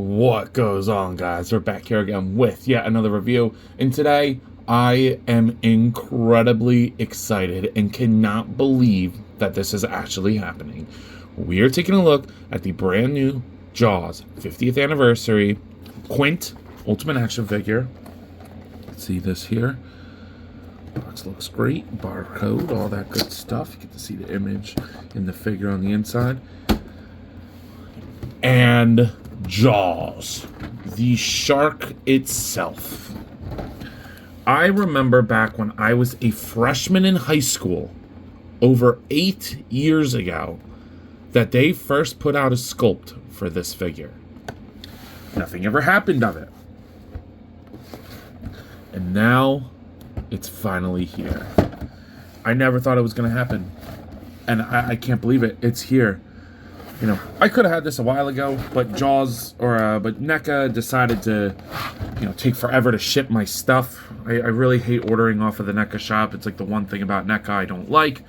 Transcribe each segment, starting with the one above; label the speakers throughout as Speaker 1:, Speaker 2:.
Speaker 1: What goes on, guys? We're back here again with yet another review, and today I am incredibly excited and cannot believe that this is actually happening. We are taking a look at the brand new Jaws 50th anniversary Quint Ultimate action figure. Let's see this here. Box looks great. Barcode, all that good stuff. You get to see the image in the figure on the inside. And Jaws, the shark itself. I remember back when I was a freshman in high school, over 8 years ago, that they first put out a sculpt for this figure. Nothing ever happened of it. And now it's finally here. I never thought it was going to happen. And I can't believe it. It's here. You know, I could have had this a while ago, but but Neca decided to, take forever to ship my stuff. I really hate ordering off of the Neca shop. It's like the one thing about Neca I don't like.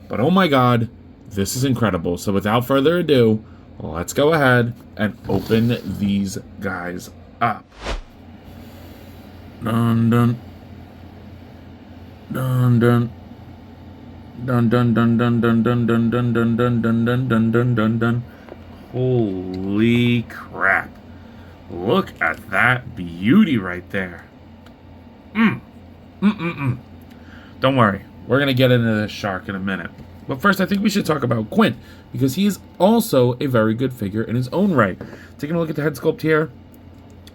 Speaker 1: But oh my god, this is incredible. So without further ado, let's go ahead and open these guys up. Dun dun. Dun dun. Dun dun dun dun dun dun dun dun dun dun dun dun dun dun dun dun. Holy crap. Look at that beauty right there. Don't worry. We're going to get into this shark in a minute. But first, I think we should talk about Quint, because he is also a very good figure in his own right. Taking a look at the head sculpt here,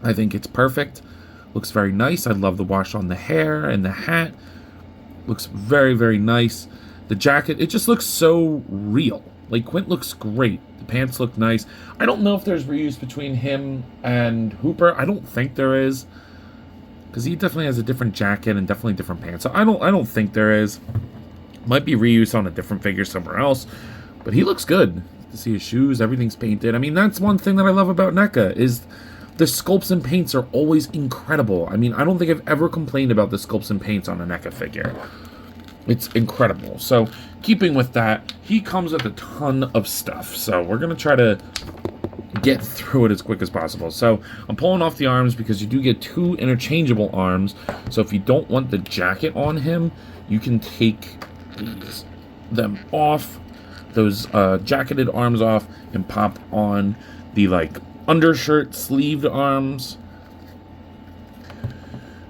Speaker 1: I think it's perfect. Looks very nice. I love the wash on the hair and the hat. Looks very, very nice. The jacket, it just looks so real. Like, Quint looks great. The pants look nice. I don't know if there's reuse between him and Hooper. I don't think there is, because he definitely has a different jacket and definitely different pants. So I don't think there is. Might be reuse on a different figure somewhere else, but he looks good. To see his shoes, everything's painted. I mean, that's one thing that I love about Neca, is the sculpts and paints are always incredible. I mean, I don't think I've ever complained about the sculpts and paints on a Neca figure. It's incredible. So, keeping with that, he comes with a ton of stuff. So, we're going to try to get through it as quick as possible. So, I'm pulling off the arms because you do get 2 interchangeable arms. So, if you don't want the jacket on him, you can take them off, those jacketed arms off, and pop on the, undershirt sleeved arms.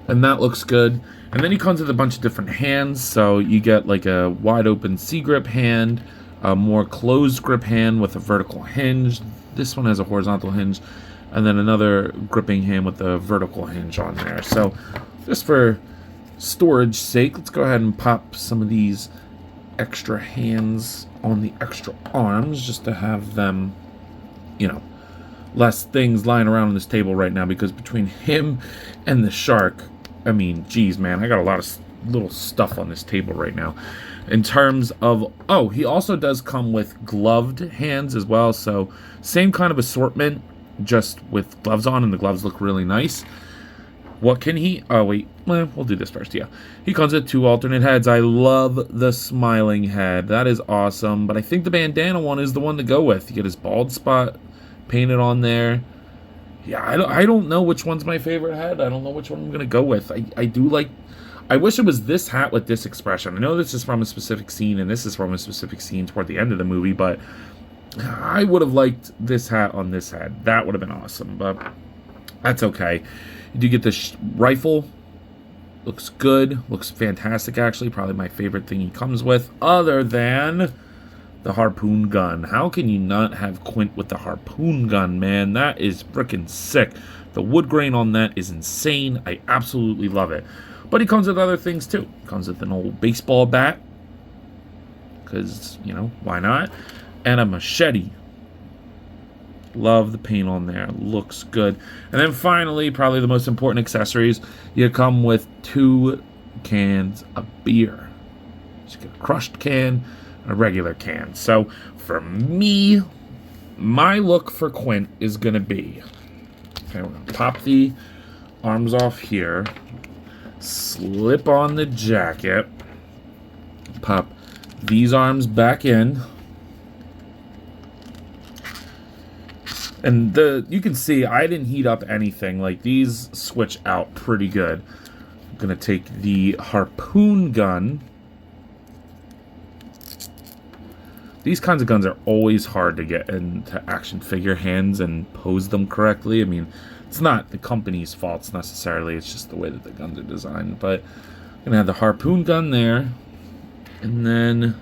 Speaker 1: And that looks good. And then he comes with a bunch of different hands. So you get like a wide open C-grip hand, a more closed grip hand with a vertical hinge. This one has a horizontal hinge. And then another gripping hand with a vertical hinge on there. So just for storage sake, let's go ahead and pop some of these extra hands on the extra arms, just to have them, less things lying around on this table right now, because between him and the shark, I mean, geez, man, I got a lot of little stuff on this table right now. In terms of, he also does come with gloved hands as well, so same kind of assortment, just with gloves on, and the gloves look really nice. What can he... Oh, wait. We'll do this first, yeah. He comes with 2 alternate heads. I love the smiling head. That is awesome. But I think the bandana one is the one to go with. You get his bald spot painted on there. Yeah, I don't know which one's my favorite head. I don't know which one I'm going to go with. I do like... I wish it was this hat with this expression. I know this is from a specific scene, and this is from a specific scene toward the end of the movie, but I would have liked this hat on this head. That would have been awesome, but that's okay. You do get this rifle. Looks good. Looks fantastic, actually. Probably my favorite thing he comes with, other than the harpoon gun. How can you not have Quint with the harpoon gun, man? That is freaking sick. The wood grain on that is insane. I absolutely love it. But he comes with other things, too. He comes with an old baseball bat, because, why not? And a machete. Love the paint on there. Looks good. And then finally, probably the most important accessories, you come with 2 cans of beer. So you get a crushed can and a regular can. So for me, my look for Quint is going to be, okay, we're going to pop the arms off here, slip on the jacket, pop these arms back in, And you can see I didn't heat up anything. Like, these switch out pretty good. I'm gonna take the harpoon gun. These kinds of guns are always hard to get into action figure hands and pose them correctly. I mean, it's not the company's faults necessarily, it's just the way that the guns are designed. But I'm gonna have the harpoon gun there. And then,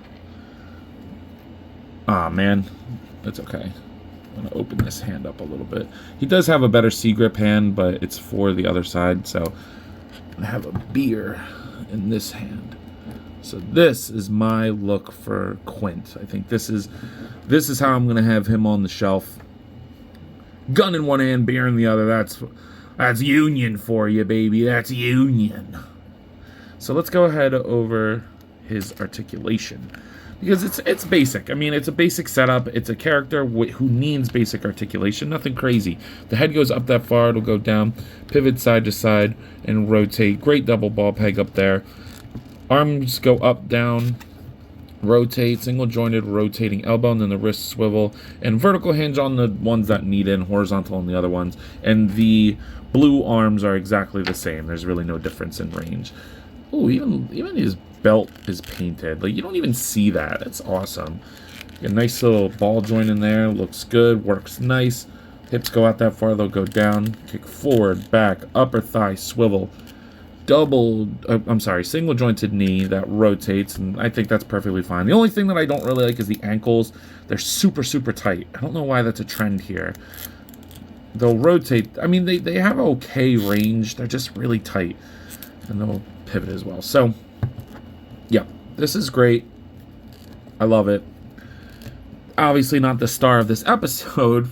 Speaker 1: man, that's okay. I'm gonna open this hand up a little bit. He does have a better C-grip hand, but it's for the other side, so I'm gonna have a beer in this hand. So this is my look for Quint. I think this is how I'm gonna have him on the shelf. Gun in one hand, beer in the other. That's union for you, baby. That's union. So let's go ahead over his articulation, because it's basic. I mean, it's a basic setup. It's a character who needs basic articulation. Nothing crazy. The head goes up that far. It'll go down, pivot side to side, and rotate. Great double ball peg up there. Arms go up, down, rotate, single jointed rotating elbow, and then the wrist swivel, and vertical hinge on the ones that need it, and horizontal on the other ones. And the blue arms are exactly the same. There's really no difference in range. Oh, even his belt is painted. Like, you don't even see that. It's awesome. A nice little ball joint in there. Looks good. Works nice. Hips go out that far. They'll go down. Kick forward, back, upper thigh, swivel. Single jointed knee that rotates, and I think that's perfectly fine. The only thing that I don't really like is the ankles. They're super, super tight. I don't know why that's a trend here. They'll rotate. I mean, they have okay range. They're just really tight. And they'll pivot as well. So, yeah, this is great. I love it. Obviously not the star of this episode,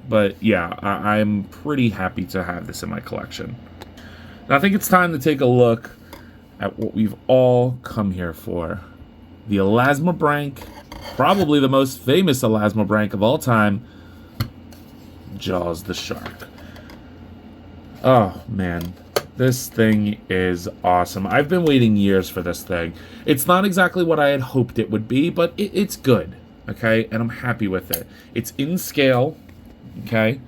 Speaker 1: but yeah, I'm pretty happy to have this in my collection. Now, I think it's time to take a look at what we've all come here for. The elasmobranch, probably the most famous elasmobranch of all time, Jaws the shark. Oh, man. This thing is awesome. I've been waiting years for this thing. It's not exactly what I had hoped it would be, but it's good, okay? And I'm happy with it. It's in scale, okay?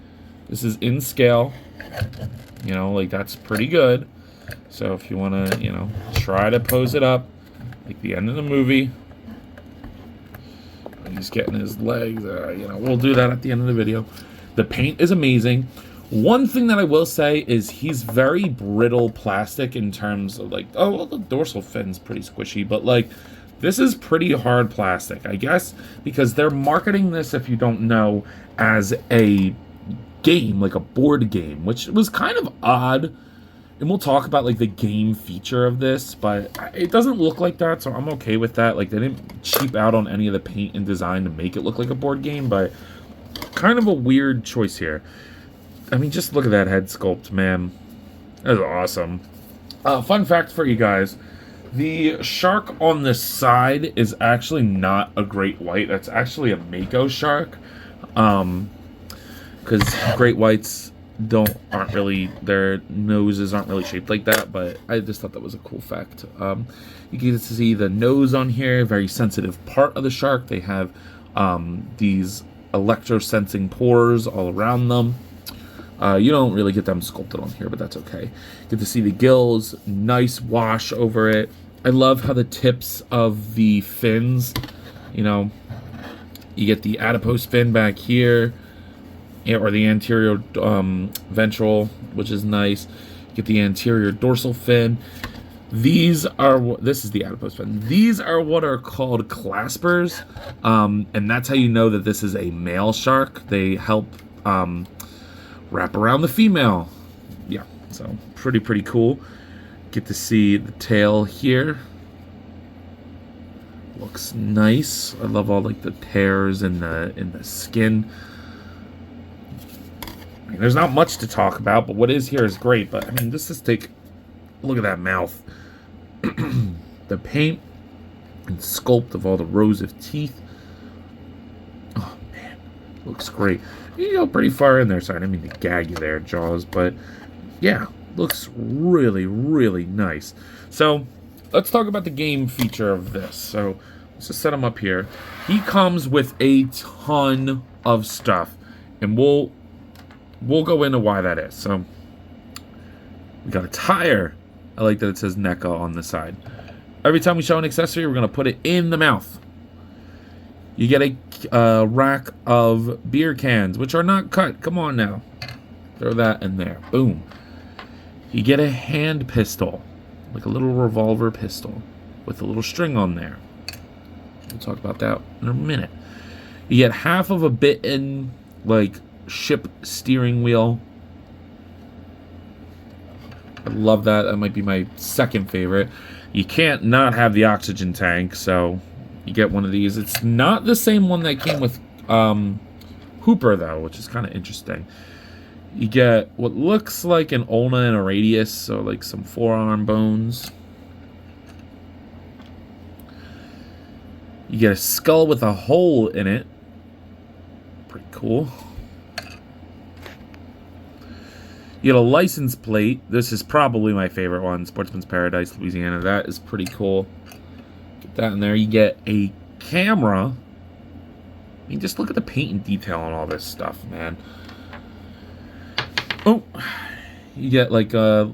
Speaker 1: This is in scale. You know, like, that's pretty good. So if you want to, you know, try to pose it up, like the end of the movie. He's getting his legs, you know, we'll do that at the end of the video. The paint is amazing. One thing that I will say is he's very brittle plastic in terms of, like, oh, well, the dorsal fin's pretty squishy, but, like, this is pretty hard plastic, I guess, because they're marketing this, if you don't know, as a game, like a board game, which was kind of odd. And we'll talk about, like, the game feature of this, but it doesn't look like that, so I'm okay with that. Like, they didn't cheap out on any of the paint and design to make it look like a board game, but kind of a weird choice here. I mean, just look at that head sculpt, man. That's awesome. Fun fact for you guys. The shark on the side is actually not a great white. That's actually a mako shark. Because great whites aren't really, their noses aren't really shaped like that, but I just thought that was a cool fact. You can see the nose on here, very sensitive part of the shark. They have these electro-sensing pores all around them. You don't really get them sculpted on here, but that's okay. Get to see the gills, nice wash over it. I love how the tips of the fins, you know, you get the adipose fin back here, or the anterior ventral, which is nice. Get the anterior dorsal fin. This is the adipose fin. These are what are called claspers, and that's how you know that this is a male shark. They help wrap around the female. Yeah, so pretty cool. Get to see the tail here. Looks nice. I love all, like, the tears in the skin. I mean, there's not much to talk about, but what is here is great. But I mean, look at that mouth. The paint and sculpt of all the rows of teeth. Oh man, looks great. You go pretty far in there. Sorry, I didn't mean to gag you there, Jaws, but yeah, looks really, really nice. So let's talk about the game feature of this. So let's just set him up here. He comes with a ton of stuff, and we'll we'll go into why that is. So we got a tire. I like that it says Neca on the side. Every time we show an accessory, we're going to put it in the mouth. You get a rack of beer cans, which are not cut. Come on now. Throw that in there. Boom. You get a hand pistol, like a little revolver pistol with a little string on there. We'll talk about that in a minute. You get half of a bitten, like, ship steering wheel. I love that. That might be my second favorite. You can't not have the oxygen tank, so you get one of these. It's not the same one that came with Hooper, though, which is kind of interesting. You get what looks like an ulna and a radius, so like some forearm bones. You get a skull with a hole in it. Pretty cool. You get a license plate. This is probably my favorite one. Sportsman's Paradise, Louisiana. That is pretty cool. Get that in there. You get a camera. I mean, just look at the paint and detail on all this stuff, man. Oh, you get like a,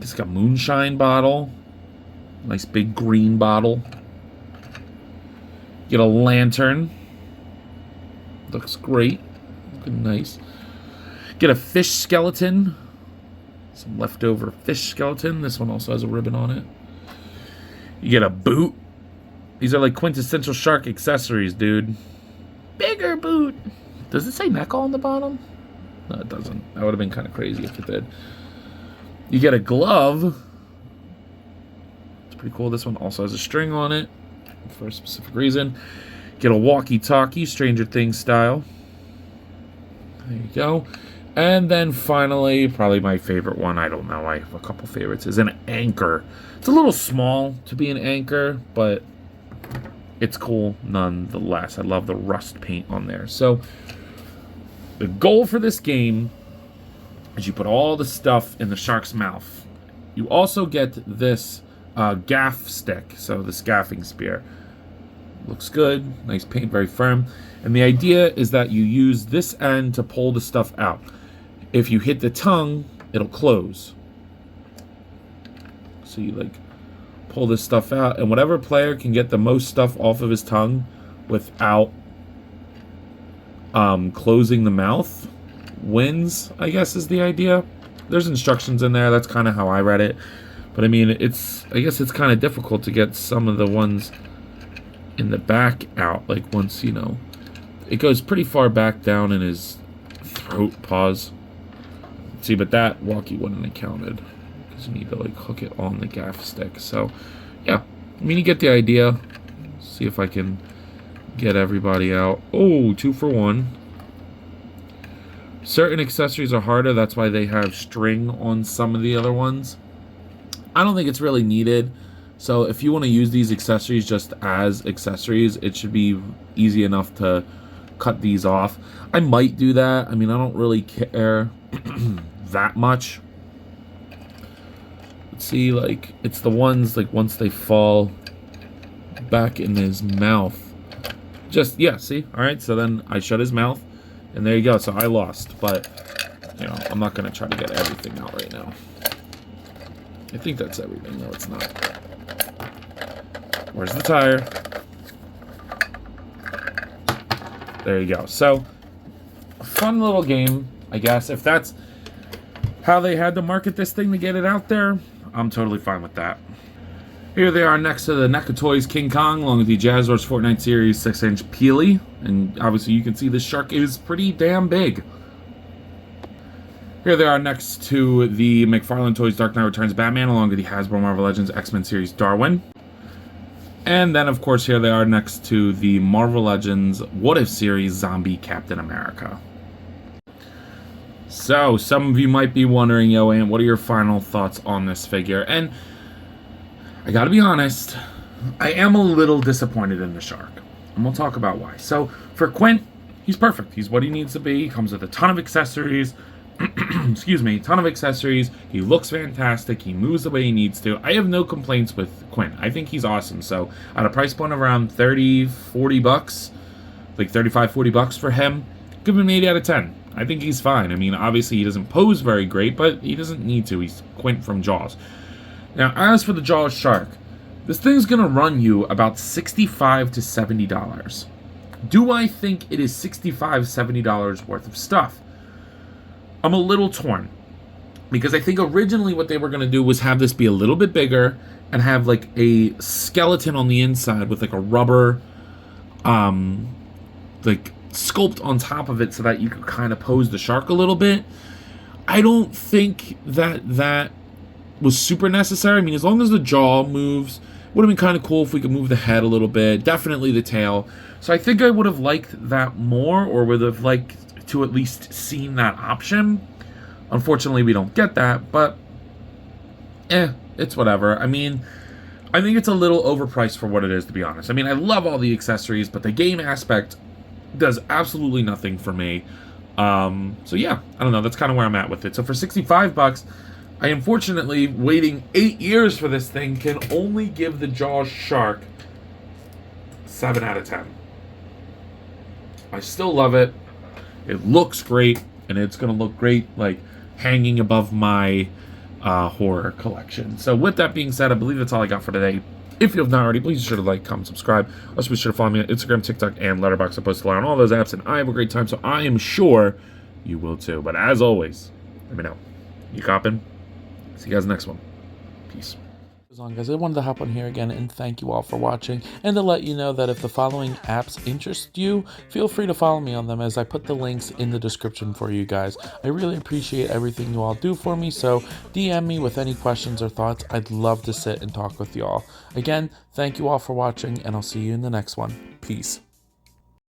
Speaker 1: it's like a moonshine bottle. Nice big green bottle. You get a lantern. Looks great. Looking nice. Get a fish skeleton. Some leftover fish skeleton. This one also has a ribbon on it. You get a boot. These are like quintessential shark accessories, dude. Bigger boot. Does it say Neca on the bottom? No, it doesn't. That would have been kind of crazy if it did. You get a glove. It's pretty cool. This one also has a string on it for a specific reason. Get a walkie-talkie, Stranger Things style. There you go. And then finally, probably my favorite one, I don't know, I have a couple favorites, is an anchor. It's a little small to be an anchor, but it's cool nonetheless. I love the rust paint on there. So the goal for this game is you put all the stuff in the shark's mouth. You also get this gaff stick, so this gaffing spear. Looks good, nice paint, very firm. And the idea is that you use this end to pull the stuff out. If you hit the tongue, it'll close. So you like pull this stuff out, and whatever player can get the most stuff off of his tongue without closing the mouth wins, I guess is the idea. There's instructions in there. That's kind of how I read it. But I mean, I guess it's kind of difficult to get some of the ones in the back out. Like once, you know, it goes pretty far back down in his throat. Pause. See, but that walkie wouldn't have counted because you need to like hook it on the gaff stick. So yeah, I mean, you get the idea. See if I can get everybody out. Oh, 2 for 1. Certain accessories are harder. That's why they have string on some of the other ones. I don't think it's really needed. So if you want to use these accessories just as accessories, it should be easy enough to cut these off. I might do that. I mean, I don't really care that much. Let's see, like, it's the ones, like, once they fall back in his mouth. Just, yeah, see? All right, so then I shut his mouth, and there you go. So I lost, but, you know, I'm not going to try to get everything out right now. I think that's everything. No, it's not. Where's the tire? There you go. So, a fun little game, I guess. If that's how they had to market this thing to get it out there, I'm totally fine with that. Here they are next to the Neca Toys King Kong, along with the Jazzwares Fortnite Series 6-inch Peely. And obviously you can see this shark is pretty damn big. Here they are next to the McFarlane Toys Dark Knight Returns Batman, along with the Hasbro Marvel Legends X-Men Series Darwin. And then, of course, here they are next to the Marvel Legends What If Series Zombie Captain America. So, some of you might be wondering, yo, Ant, what are your final thoughts on this figure? And I gotta be honest, I am a little disappointed in the shark. And we'll talk about why. So, for Quint, he's perfect. He's what he needs to be. He comes with a ton of accessories. Excuse me, ton of accessories. He looks fantastic. He moves the way he needs to. I have no complaints with Quint. I think he's awesome. So, at a price point of around 30, 40 bucks, like 35, 40 bucks for him, give him an 8 out of 10. I think he's fine. I mean, obviously he doesn't pose very great, but he doesn't need to. He's Quint from Jaws. Now, as for the Jaws shark, this thing's going to run you about $65 to $70. Do I think it is $65, $70 worth of stuff? I'm a little torn. Because I think originally what they were going to do was have this be a little bit bigger and have like a skeleton on the inside with like a rubber like sculpt on top of it so that you could kind of pose the shark a little bit. I don't think that was super necessary. I mean, as long as the jaw moves, would have been kind of cool if we could move the head a little bit. Definitely the tail. So I think I would have liked that more, or would have liked to at least seen that option. Unfortunately, we don't get that, but it's whatever. I mean, I think it's a little overpriced for what it is, to be honest. I mean, I love all the accessories, but the game aspect does absolutely nothing for me. So yeah, I don't know. That's kind of where I'm at with it. So for $65, I unfortunately, waiting 8 years for this thing, can only give the Jaws shark 7 out of 10. I still love it. It looks great, and it's going to look great, like, hanging above my horror collection. So with that being said, I believe that's all I got for today. If you have not already, please be sure to like, comment, subscribe. Also be sure to follow me on Instagram, TikTok, and Letterboxd. I post a lot on all those apps, and I have a great time, so I am sure you will too. But as always, let me know. You coppin'? See you guys next one. Peace. Guys, I wanted to hop on here again and thank you all for watching, and to let you know that if the following apps interest you, feel free to follow me on them, as I put the links in the description for you guys. I really appreciate everything you all do for me, so DM me with any questions or thoughts. I'd love to sit and talk with you all. Again, thank you all for watching, and I'll see you in the next one. Peace.